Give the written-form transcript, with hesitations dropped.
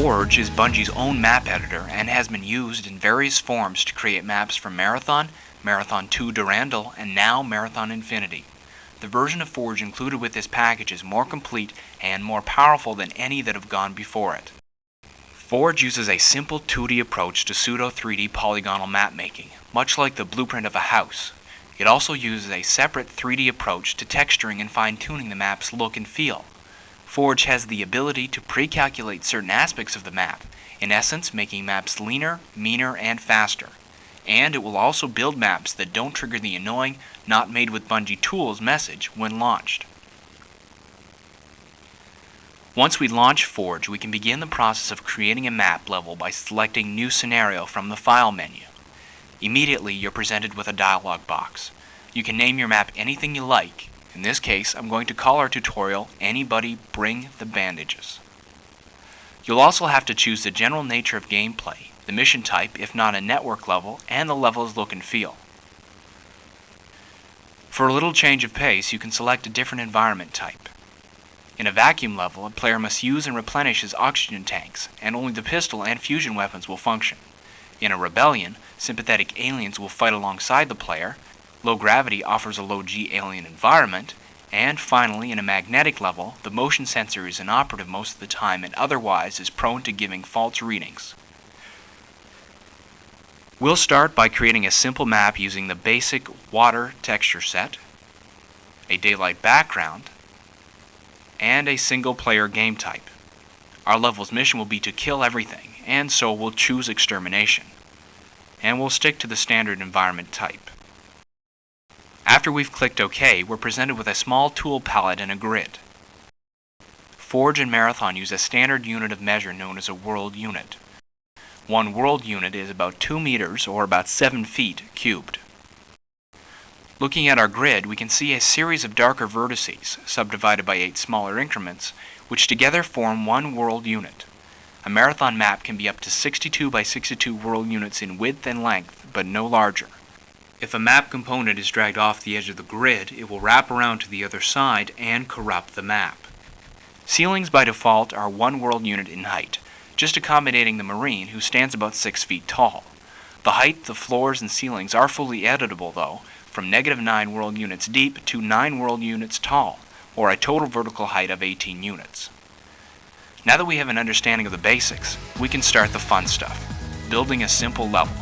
Forge is Bungie's own map editor and has been used in various forms to create maps for Marathon, Marathon 2 Durandal, and now Marathon Infinity. The version of Forge included with this package is more complete and more powerful than any that have gone before it. Forge uses a simple 2D approach to pseudo 3D polygonal map making, much like the blueprint of a house. It also uses a separate 3D approach to texturing and fine-tuning the map's look and feel. Forge has the ability to pre-calculate certain aspects of the map, in essence making maps leaner, meaner, and faster. And it will also build maps that don't trigger the annoying "not made with Bungie tools" message when launched. Once we launch Forge, we can begin the process of creating a map level by selecting New Scenario from the File menu. Immediately, you're presented with a dialog box. You can name your map anything you like. In this case, I'm going to call our tutorial "Anybody Bring the Bandages." You'll also have to choose the general nature of gameplay, the mission type if not a network level, and the level's look and feel. For a little change of pace, you can select a different environment type. In a vacuum level, a player must use and replenish his oxygen tanks, and only the pistol and fusion weapons will function. In a rebellion, sympathetic aliens will fight alongside the player, low gravity offers a low-G alien environment, and finally, in a magnetic level, the motion sensor is inoperative most of the time and otherwise is prone to giving false readings. We'll start by creating a simple map using the basic water texture set, a daylight background, and a single-player game type. Our level's mission will be to kill everything, and so we'll choose extermination. And we'll stick to the standard environment type. After we've clicked OK, we're presented with a small tool palette and a grid. Forge and Marathon use a standard unit of measure known as a world unit. One world unit is about 2 meters, or about 7 feet, cubed. Looking at our grid, we can see a series of darker vertices, subdivided by 8 smaller increments, which together form one world unit. A Marathon map can be up to 62 by 62 world units in width and length, but no larger. If a map component is dragged off the edge of the grid, it will wrap around to the other side and corrupt the map. Ceilings by default are 1 world unit in height, just accommodating the Marine, who stands about 6 feet tall. The height, the floors, and ceilings are fully editable though, from -9 world units deep to 9 world units tall, or a total vertical height of 18 units. Now that we have an understanding of the basics, we can start the fun stuff, building a simple level.